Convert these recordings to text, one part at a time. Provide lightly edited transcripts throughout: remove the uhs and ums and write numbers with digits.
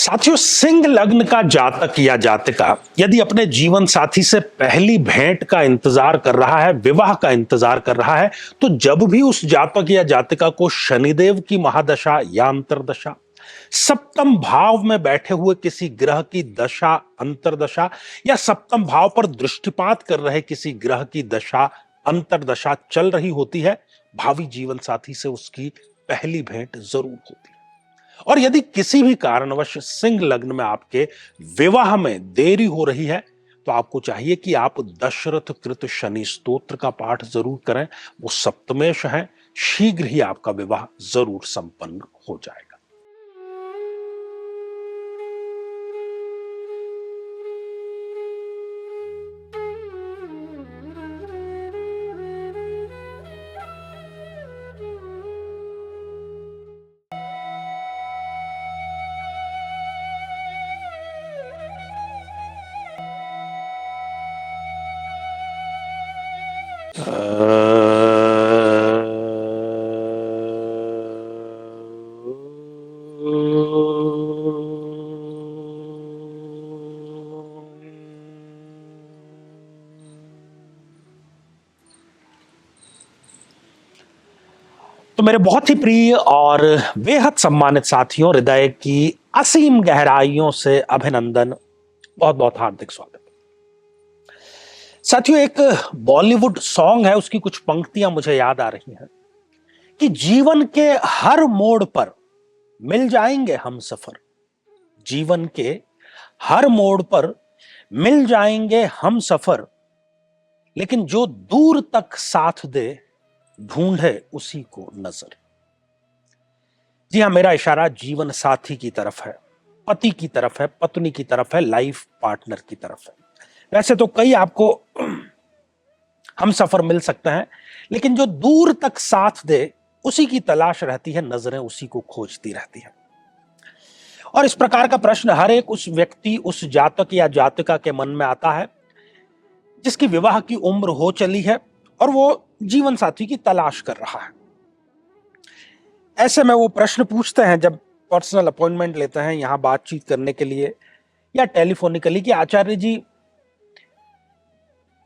साथियों, सिंह लग्न का जातक या जातिका यदि अपने जीवन साथी से पहली भेंट का इंतजार कर रहा है, विवाह का इंतजार कर रहा है, तो जब भी उस जातक या जातिका को शनिदेव की महादशा या अंतरदशा, सप्तम भाव में बैठे हुए किसी ग्रह की दशा अंतरदशा या सप्तम भाव पर दृष्टिपात कर रहे किसी ग्रह की दशा अंतरदशा चल रही होती है, भावी जीवन साथी से उसकी पहली भेंट जरूर होती है। और यदि किसी भी कारणवश सिंह लग्न में आपके विवाह में देरी हो रही है, तो आपको चाहिए कि आप दशरथ कृत शनि स्तोत्र का पाठ जरूर करें। वो सप्तमेश है, शीघ्र ही आपका विवाह जरूर संपन्न हो जाएगा। तो मेरे बहुत ही प्रिय और बेहद सम्मानित साथियों, हृदय की असीम गहराइयों से अभिनंदन, बहुत बहुत हार्दिक स्वागत। साथियों, एक बॉलीवुड सॉन्ग है, उसकी कुछ पंक्तियां मुझे याद आ रही हैं कि जीवन के हर मोड़ पर मिल जाएंगे हम सफर, जीवन के हर मोड़ पर मिल जाएंगे हम सफर, लेकिन जो दूर तक साथ दे ढूंढे उसी को नजर। जी हां, मेरा इशारा जीवन साथी की तरफ है, पति की तरफ है, पत्नी की तरफ है, लाइफ पार्टनर की तरफ है। वैसे तो कई आपको हम सफर मिल सकते हैं, लेकिन जो दूर तक साथ दे उसी की तलाश रहती है, नजरें उसी को खोजती रहती हैं। और इस प्रकार का प्रश्न हर एक उस व्यक्ति, उस जातक या जातिका के मन में आता है जिसकी विवाह की उम्र हो चली है और वो जीवन साथी की तलाश कर रहा है। ऐसे में वो प्रश्न पूछते हैं जब पर्सनल अपॉइंटमेंट लेते हैं यहां बातचीत करने के लिए या टेलीफोनिकली कि आचार्य जी,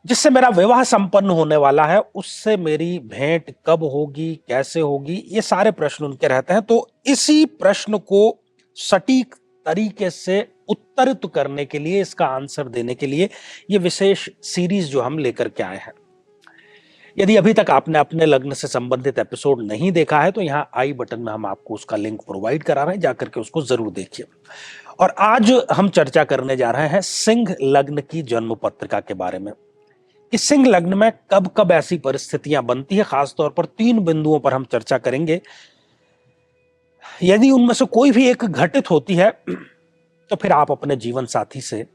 जिससे मेरा विवाह संपन्न होने वाला है उससे मेरी भेंट कब होगी, कैसे होगी, ये सारे प्रश्न उनके रहते हैं। तो इसी प्रश्न को सटीक तरीके से उत्तरित करने के लिए, इसका आंसर देने के लिए ये विशेष सीरीज जो हम लेकर के आए हैं। यदि अभी तक आपने अपने लग्न से संबंधित एपिसोड नहीं देखा है तो यहां आई बटन में हम आपको उसका लिंक प्रोवाइड करा रहे हैं, जाकर के उसको जरूर देखिए। और आज हम चर्चा करने जा रहे हैं सिंह लग्न की जन्म पत्रिका के बारे में कि सिंह लग्न में कब कब ऐसी परिस्थितियां बनती है। खासतौर पर 3 बिंदुओं पर हम चर्चा करेंगे। यदि उनमें से कोई भी एक घटित होती है तो फिर आप अपने जीवन साथी से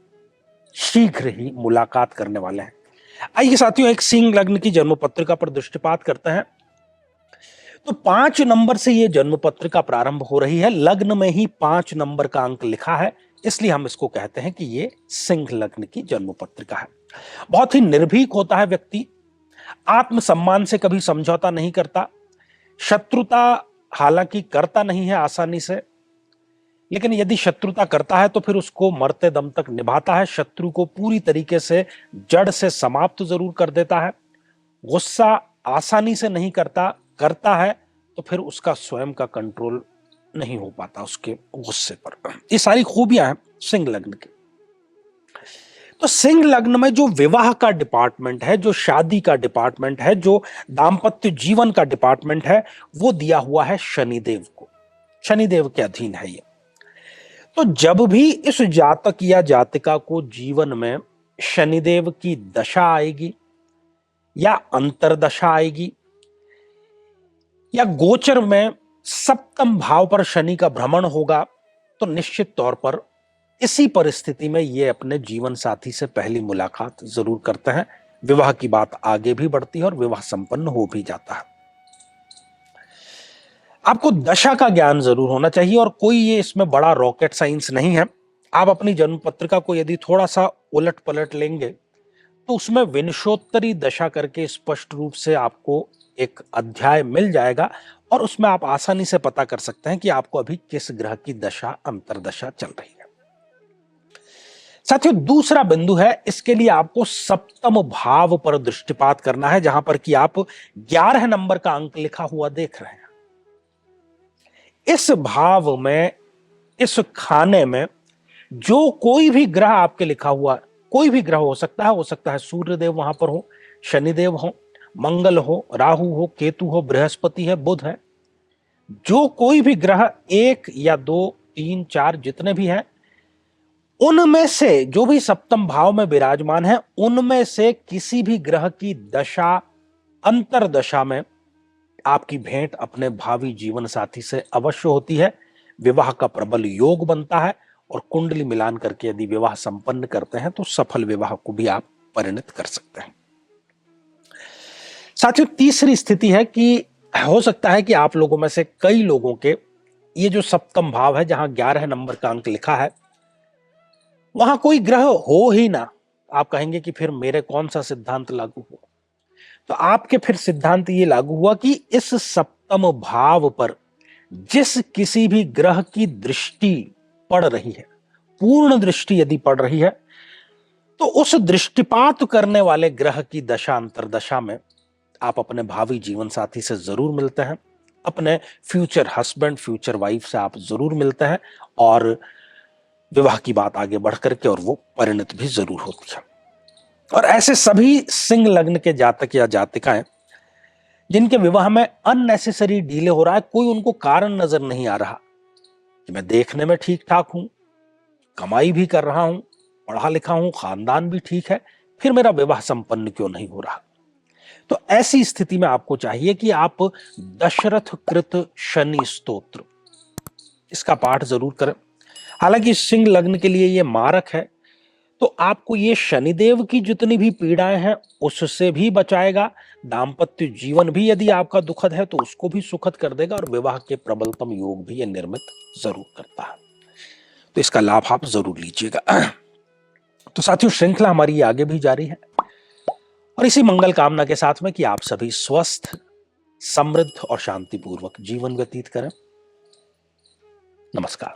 शीघ्र ही मुलाकात करने वाले हैं। आइए साथियों, एक सिंह लग्न की जन्म पत्रिका पर दृष्टिपात करते हैं। तो 5 नंबर से यह जन्म पत्रिका प्रारंभ हो रही है। लग्न में ही 5 नंबर का अंक लिखा है, इसलिए हम इसको कहते हैं कि यह सिंह लग्न की जन्म पत्रिका है। बहुत ही निर्भीक होता है व्यक्ति, आत्मसम्मान से कभी समझौता नहीं करता, शत्रुता हालांकि करता नहीं है आसानी से, लेकिन यदि शत्रुता करता है तो फिर उसको मरते दम तक निभाता है। शत्रु को पूरी तरीके से जड़ से समाप्त जरूर कर देता है। गुस्सा आसानी से नहीं करता, करता है तो फिर उसका स्वयं का कंट्रोल नहीं हो पाता उसके गुस्से पर। ये सारी खूबियां हैं सिंह लग्न की। तो सिंह लग्न में जो विवाह का डिपार्टमेंट है, जो शादी का डिपार्टमेंट है, जो दाम्पत्य जीवन का डिपार्टमेंट है, वो दिया हुआ है शनिदेव को। शनिदेव के अधीन है ये। तो जब भी इस जातक या जातिका को जीवन में शनिदेव की दशा आएगी या अंतरदशा आएगी या गोचर में सप्तम भाव पर शनि का भ्रमण होगा, तो निश्चित तौर पर इसी परिस्थिति में ये अपने जीवन साथी से पहली मुलाकात जरूर करते हैं। विवाह की बात आगे भी बढ़ती है और विवाह संपन्न हो भी जाता है। आपको दशा का ज्ञान जरूर होना चाहिए और कोई ये इसमें बड़ा रॉकेट साइंस नहीं है। आप अपनी जन्म पत्रिका को यदि थोड़ा सा उलट पलट लेंगे तो उसमें विंशोत्तरी दशा करके स्पष्ट रूप से आपको एक अध्याय मिल जाएगा और उसमें आप आसानी से पता कर सकते हैं कि आपको अभी किस ग्रह की दशा अंतर्दशा चल रही है। साथियों, दूसरा बिंदु है, इसके लिए आपको सप्तम भाव पर दृष्टिपात करना है, जहां पर कि आप 11 नंबर का अंक लिखा हुआ देख रहे हैं। इस भाव में, इस खाने में जो कोई भी ग्रह आपके लिखा हुआ, कोई भी ग्रह हो सकता है सूर्यदेव वहां पर हो, शनिदेव हो, मंगल हो, राहु हो, केतु हो, बृहस्पति है, बुध है, जो कोई भी ग्रह 1 या 2 3 4 जितने भी हैं, उनमें से जो भी सप्तम भाव में विराजमान है, उनमें से किसी भी ग्रह की दशा अंतरदशा में आपकी भेंट अपने भावी जीवन साथी से अवश्य होती है। विवाह का प्रबल योग बनता है और कुंडली मिलान करके यदि विवाह संपन्न करते हैं तो सफल विवाह को भी आप परिणत कर सकते हैं। साथियों, तीसरी स्थिति है कि हो सकता है कि आप लोगों में से कई लोगों के ये जो सप्तम भाव है, जहां 11 नंबर का अंक लिखा है, वहां कोई ग्रह हो ही ना। आप कहेंगे कि फिर मेरे कौन सा सिद्धांत लागू हुआ? तो आपके फिर सिद्धांत ये लागू हुआ कि इस सप्तम भाव पर जिस किसी भी ग्रह की दृष्टि पड़ रही है, पूर्ण दृष्टि यदि पड़ रही है, तो उस दृष्टिपात करने वाले ग्रह की दशा अंतरदशा में आप अपने भावी जीवन साथी से जरूर मिलते हैं, अपने फ्यूचर हस्बैंड, फ्यूचर वाइफ से आप जरूर मिलते हैं और विवाह की बात आगे बढ़ करके और वो परिणत भी जरूर होती है। और ऐसे सभी सिंह लग्न के जातक या जातिकाएं जिनके विवाह में अननेसेसरी डिले हो रहा है, कोई उनको कारण नजर नहीं आ रहा कि मैं देखने में ठीक ठाक हूं, कमाई भी कर रहा हूं, पढ़ा लिखा हूं, खानदान भी ठीक है, फिर मेरा विवाह संपन्न क्यों नहीं हो रहा? तो ऐसी स्थिति में आपको चाहिए कि आप दशरथ कृत शनि स्तोत्र, इसका पाठ जरूर करें। हालांकि सिंह लग्न के लिए यह मारक है, तो आपको ये शनिदेव की जितनी भी पीड़ाएं हैं उससे भी बचाएगा। दाम्पत्य जीवन भी यदि आपका दुखद है तो उसको भी सुखद कर देगा और विवाह के प्रबलतम योग भी ये निर्मित जरूर करता है। तो इसका लाभ आप जरूर लीजिएगा। तो साथियों, श्रृंखला हमारी आगे भी जारी है और इसी मंगल कामना के साथ में कि आप सभी स्वस्थ, समृद्ध और शांतिपूर्वक जीवन व्यतीत करें। नमस्कार।